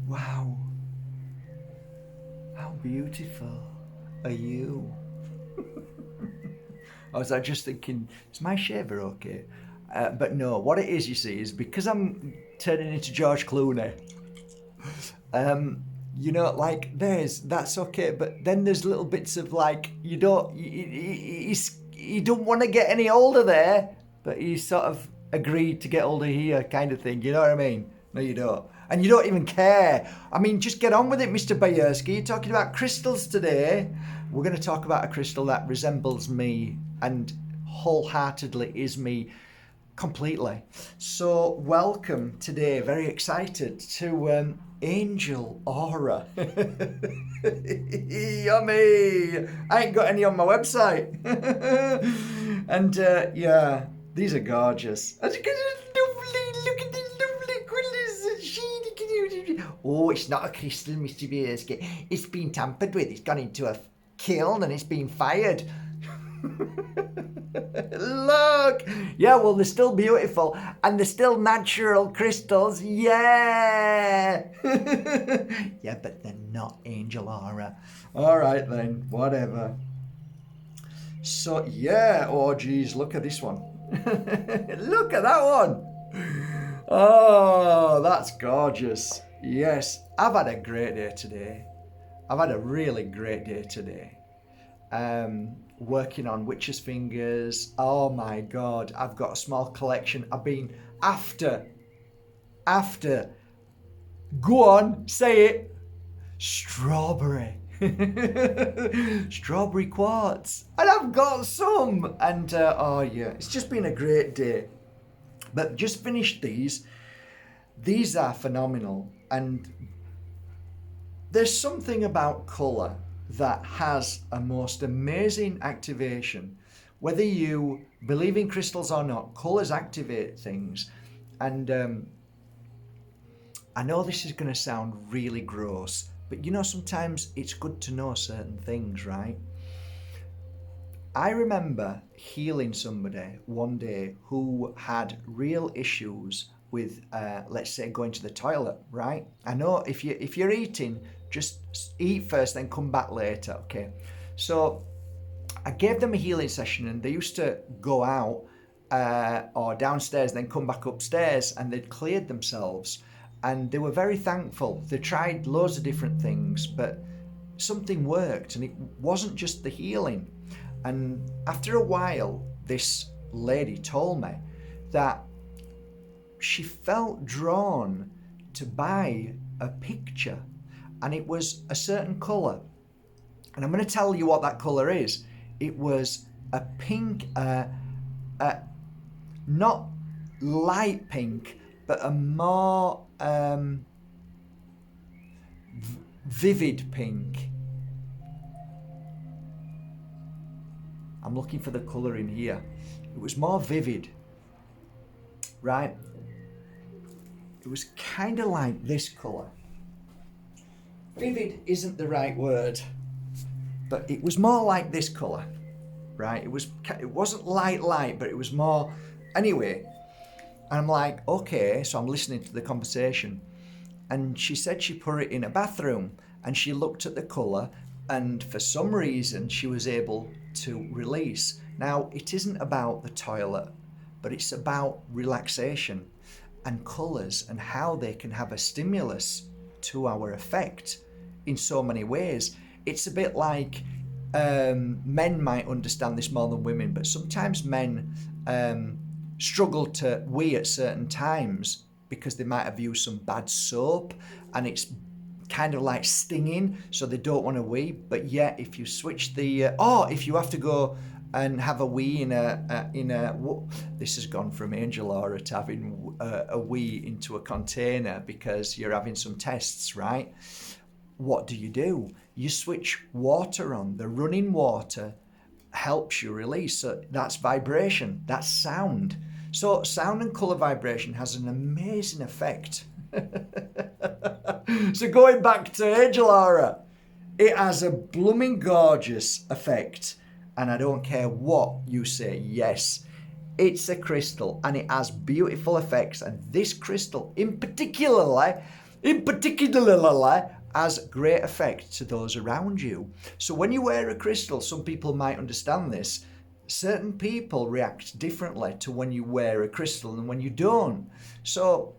Wow. How beautiful are you? I was just thinking, is my shaver okay? But no, what it is, you see, is because I'm turning into George Clooney. Like that's okay, but then there's little bits of like you don't want to get any older there, but you sort of agreed to get older here, kind of thing. You know what I mean? No, you don't, and you don't even care. I mean, just get on with it, Mr. Bajerski. You're talking about crystals today. We're going to talk about a crystal that resembles me and wholeheartedly is me. Completely. So, welcome today. Very excited to Angel Aura. Yummy! I ain't got any on my website. And yeah, these are gorgeous. Look at the lovely colours. Oh, it's not a crystal, Mr. Bajerski. It's been tampered with. It's gone into a kiln and it's been fired. Look! Yeah, well, they're still beautiful and they're still natural crystals. Yeah! Yeah, but they're not Angel Aura. Alright then, whatever. So, yeah. Oh, geez, look at this one. Look at that one. Oh, that's gorgeous. Yes, I've had a great day today. I've had a really great day today. Working on witches' fingers. Oh my God, I've got a small collection. I've been after. Go on, say it. Strawberry. Strawberry quartz. And I've got some. And oh yeah, it's just been a great day. But just finished these. These are phenomenal. And there's something about colour that has a most amazing activation. Whether you believe in crystals or not, colours activate things. And I know this is going to sound really gross, but you know, sometimes it's good to know certain things, right? I remember healing somebody one day who had real issues with, let's say, going to the toilet, right? I know if you're eating, just eat first, then come back later, okay? So I gave them a healing session and they used to go out or downstairs, then come back upstairs and they'd cleared themselves. And they were very thankful. They tried loads of different things, but something worked and it wasn't just the healing. And after a while, this lady told me that she felt drawn to buy a picture and it was a certain colour. And I'm going to tell you what that colour is. It was a pink, not light pink, but a more vivid pink. I'm looking for the colour in here. It was more vivid, right? It was kind of like this colour. Vivid isn't the right word, but it was more like this colour, right? It wasn't light, but it was more. Anyway, and I'm like, okay, so I'm listening to the conversation, and she said she put it in a bathroom, and she looked at the colour, and for some reason she was able to release. Now, it isn't about the toilet, but it's about relaxation and colours and how they can have a stimulus to our effect in so many ways. It's a bit like men might understand this more than women, but sometimes men struggle to wee at certain times because they might have used some bad soap and it's kind of like stinging, so they don't want to wee. But yet, if you switch the if you have to go and have a wee in a this has gone from Angel Aura to having a wee into a container because you're having some tests, right? What do? You switch water on. The running water helps you release. So that's vibration, that's sound. So sound and colour vibration has an amazing effect. So going back to Angel Aura, it has a blooming gorgeous effect. And I don't care what you say, yes, it's a crystal and it has beautiful effects. And this crystal in particular in particular, has great effect to those around you. So when you wear a crystal, some people might understand this. Certain people react differently to when you wear a crystal and when you don't. So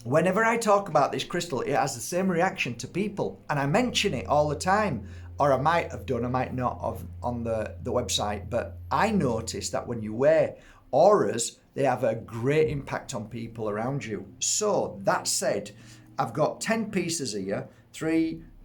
whenever I talk about this crystal, it has the same reaction to people, and I mention it all the time. Or I might have done, I might not have on the website, but I noticed that when you wear auras, they have a great impact on people around you. So that said, I've got 10 pieces here.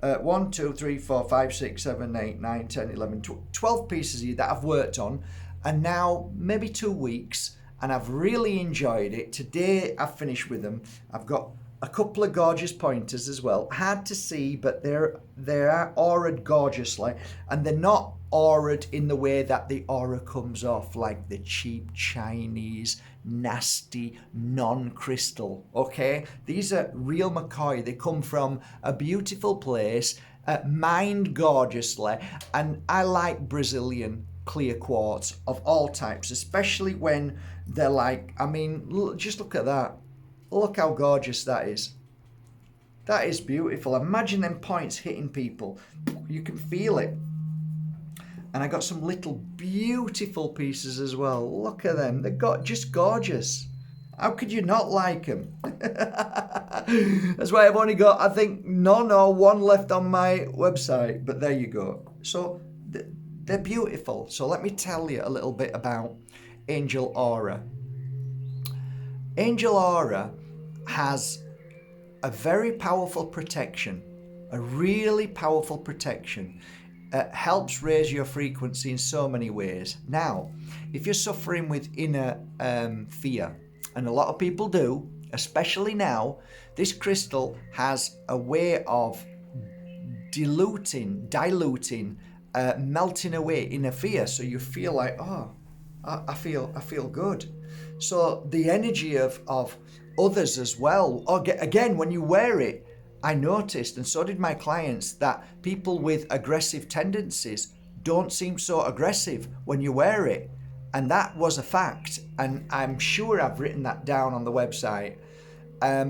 1, 2, 3, 4, 5, 6, 7, 8, 9, 10, 11, 12 pieces here that I've worked on, and now maybe 2 weeks, and I've really enjoyed it. Today I've finished with them. I've got a couple of gorgeous pointers as well. Hard to see, but they are auraed gorgeously, and they're not auraed in the way that the aura comes off like the cheap Chinese nasty non-crystal. Okay, these are real McCoy. They come from a beautiful place, mined gorgeously, and I like Brazilian clear quartz of all types, especially when they're like, I mean, just look at that. Look how gorgeous that is. That is beautiful. Imagine them points hitting people. You can feel it. And I got some little beautiful pieces as well. Look at them. They're just gorgeous. How could you not like them? That's why I've only got, I think, none or one left on my website. But there you go. So they're beautiful. So let me tell you a little bit about Angel Aura. Angel Aura has a very powerful protection, a really powerful protection. Helps raise your frequency in so many ways. Now, if you're suffering with inner fear, and a lot of people do, especially now, this crystal has a way of diluting, melting away inner fear, so you feel like, oh, I feel good. So the energy of others as well. Again, when you wear it, I noticed, and so did my clients, that people with aggressive tendencies don't seem so aggressive when you wear it. And that was a fact. And I'm sure I've written that down on the website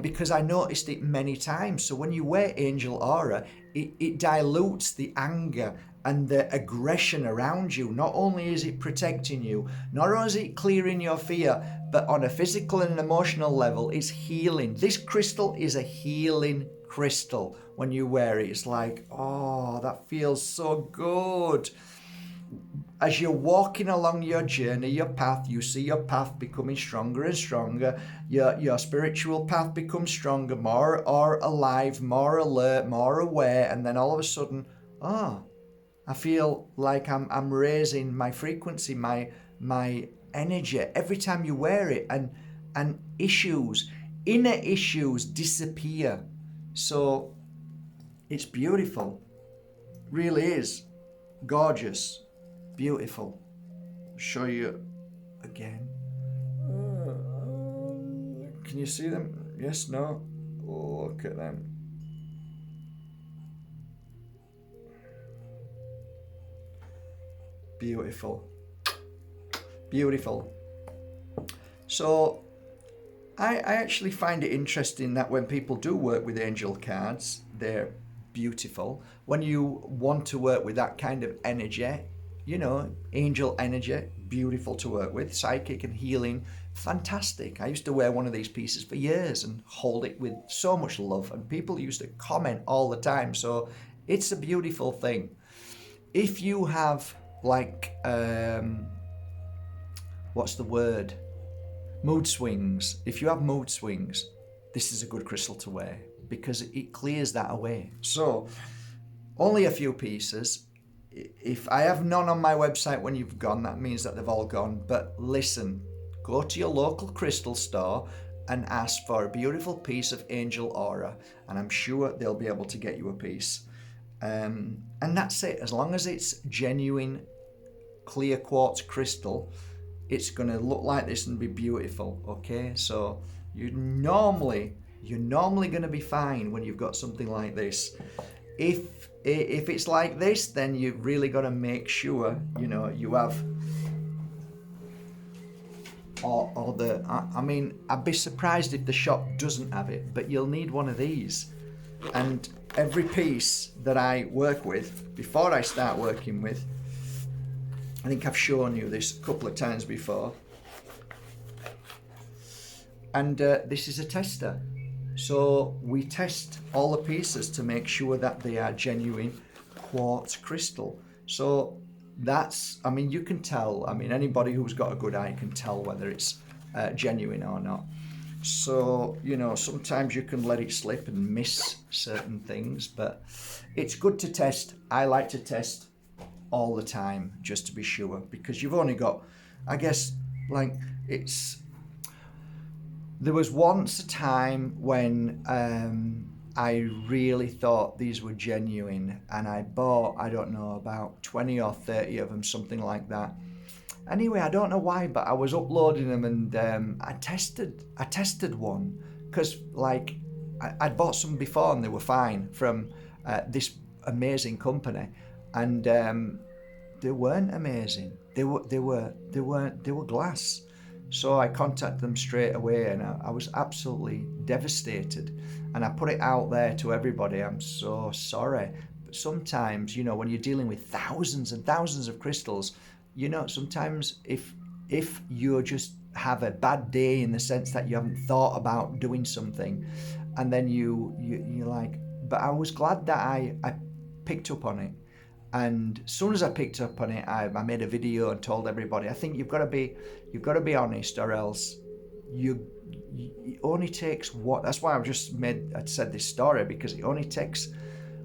because I noticed it many times. So when you wear Angel Aura, it dilutes the anger and the aggression around you. Not only is it protecting you, not only is it clearing your fear, but on a physical and emotional level, it's healing. This crystal is a healing crystal. When you wear it, it's like, oh, that feels so good. As you're walking along your journey, your path, you see your path becoming stronger and stronger. Your spiritual path becomes stronger, more alive, more alert, more aware, and then all of a sudden, oh, I feel like I'm raising my frequency, my energy every time you wear it, and inner issues disappear. So it's beautiful, really is gorgeous, beautiful. I'll show you again. Can you see them? Yes, no? Look at them. Beautiful. Beautiful. So I actually find it interesting that when people do work with angel cards, they're beautiful. When you want to work with that kind of energy, you know, angel energy, beautiful to work with, psychic and healing, fantastic. I used to wear one of these pieces for years and hold it with so much love, and people used to comment all the time. So it's a beautiful thing. If you have like, what's the word? Mood swings. If you have mood swings, this is a good crystal to wear because it clears that away. So only a few pieces. If I have none on my website when you've gone, that means that they've all gone. But listen, go to your local crystal store and ask for a beautiful piece of Angel Aura, and I'm sure they'll be able to get you a piece. And that's it. As long as it's genuine clear quartz crystal, it's going to look like this and be beautiful. Okay, so you're normally going to be fine when you've got something like this. If it's like this, then you've really got to make sure, you know, you have I mean, I'd be surprised if the shop doesn't have it, but you'll need one of these. And every piece that I work with, before I start working with, I think I've shown you this a couple of times before, and this is a tester. So we test all the pieces to make sure that they are genuine quartz crystal. So that's, I mean, you can tell, I mean, anybody who's got a good eye can tell whether it's genuine or not. So, you know, sometimes you can let it slip and miss certain things, but it's good to test. I like to test all the time just to be sure, because you've only got, I guess, like, there was once a time when I really thought these were genuine, and I bought, I don't know, about 20 or 30 of them, something like that. Anyway, I don't know why, but I was uploading them, and I tested one, because like I'd bought some before and they were fine from this amazing company, and they weren't amazing. They were glass. So I contacted them straight away, and I was absolutely devastated. And I put it out there to everybody. I'm so sorry. But sometimes, you know, when you're dealing with thousands and thousands of crystals, you know, sometimes if you just have a bad day in the sense that you haven't thought about doing something, and then you're like, but I was glad that I picked up on it. And as soon as I picked up on it, I made a video and told everybody, I think you've got to be honest, or else it only takes what. That's why I said this story, because it only takes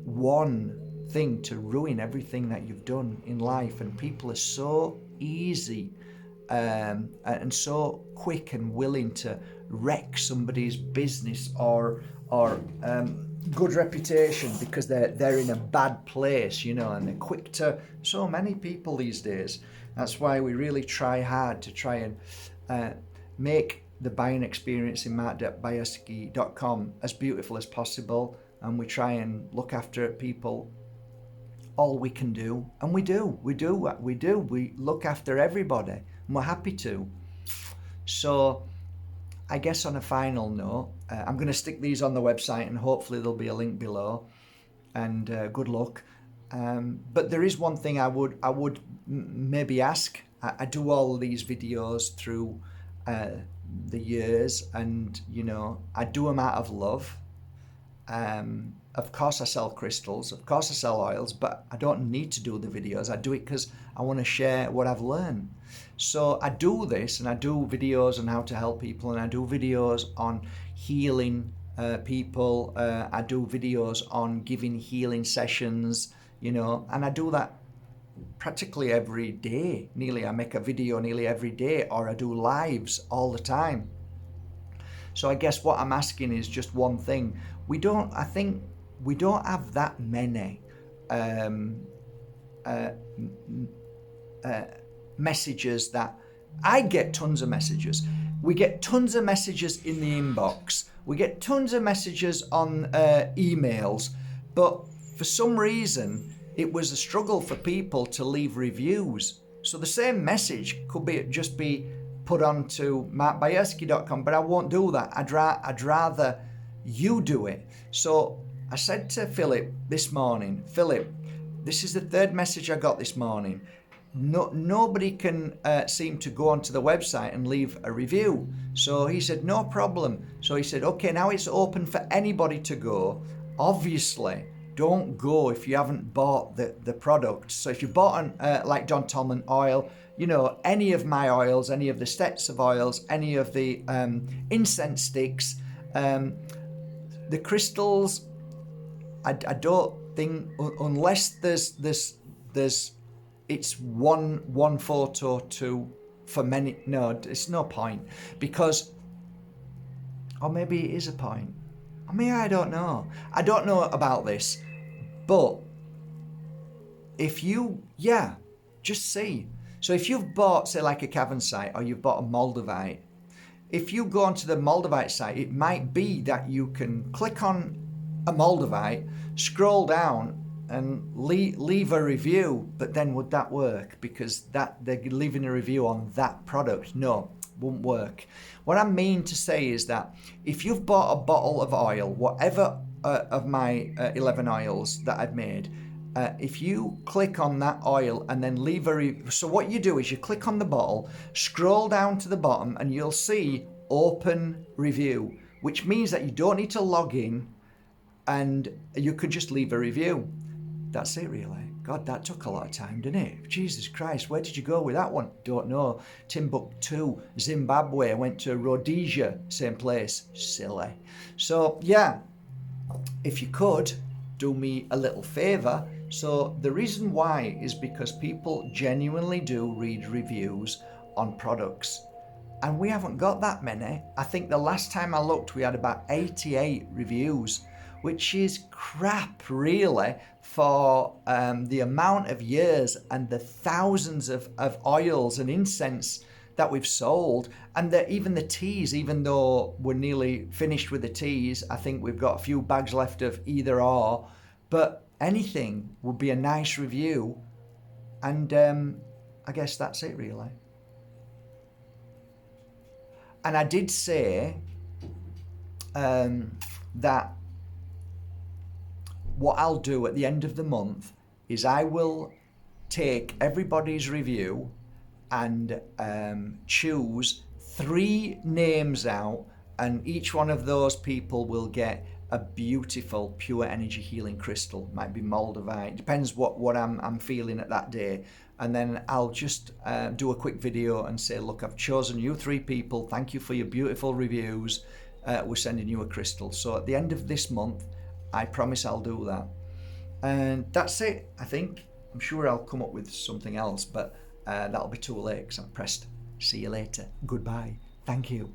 one thing to ruin everything that you've done in life. And people are so easy and so quick and willing to wreck somebody's business or good reputation because they're in a bad place, you know, and they're quick to. So many people these days. That's why we really try hard to try and make the buying experience in Bajerski.com as beautiful as possible, and we try and look after people all we can do, and we do. We look after everybody, and we're happy to. So I guess on a final note, I'm going to stick these on the website, and hopefully there'll be a link below, and good luck. But there is one thing I would maybe ask. I do all these videos through the years, and you know, I do them out of love. Of course I sell crystals, of course I sell oils, but I don't need to do the videos. I do it because I want to share what I've learned. So I do this, and I do videos on how to help people, and I do videos on healing people. I do videos on giving healing sessions, you know, and I do that practically every day. I make a video nearly every day, or I do lives all the time. So I guess what I'm asking is just one thing. I think we don't have that many messages that I get. Tons of messages. We get tons of messages in the inbox. We get tons of messages on emails, but for some reason it was a struggle for people to leave reviews. So the same message could just be put onto Bajerski.com, but I won't do that. I'd rather you do it. So I said to Philip this morning, Philip, this is the third message I got this morning. Nobody can seem to go onto the website and leave a review. So he said, no problem. So he said, okay, now it's open for anybody to go. Obviously, don't go if you haven't bought the product. So if you bought like Don Tolman oil, you know, any of my oils, any of the sets of oils, any of the incense sticks, the crystals, I don't think, unless there's it's one photo to for many. No, it's no point, because, or maybe it is a point. I mean, I don't know about this, but if you, just see. So if you've bought, say, like a cavern site, or you've bought a Moldavite, if you go onto the Moldavite site, it might be that you can click on a Moldavite, scroll down, and leave a review. But then would that work? Because that they're leaving a review on that product. No, won't work. What I mean to say is that if you've bought a bottle of oil, whatever of my 11 oils that I've made, if you click on that oil and then leave a review, so what you do is you click on the bottle, scroll down to the bottom, and you'll see open review, which means that you don't need to log in, and you could just leave a review. That's it, really. God, that took a lot of time, didn't it? Jesus Christ, where did you go with that one? Don't know. Timbuktu, Zimbabwe. I went to Rhodesia, same place. Silly. So, yeah, if you could, do me a little favour. So, the reason why is because people genuinely do read reviews on products. And we haven't got that many. I think the last time I looked, we had about 88 reviews, which is crap, really, for the amount of years and the thousands of oils and incense that we've sold. And even the teas, even though we're nearly finished with the teas, I think we've got a few bags left of either or. But anything would be a nice review. And I guess that's it, really. And I did say that what I'll do at the end of the month is I will take everybody's review and choose 3 names out, and each one of those people will get a beautiful pure energy healing crystal. Might be moldavite, depends what I'm feeling at that day. And then I'll just do a quick video and say, look, I've chosen you 3 people. Thank you for your beautiful reviews. We're sending you a crystal. So at the end of this month, I promise I'll do that. And that's it, I think. I'm sure I'll come up with something else, but that'll be too late because I'm pressed. See you later. Goodbye. Thank you.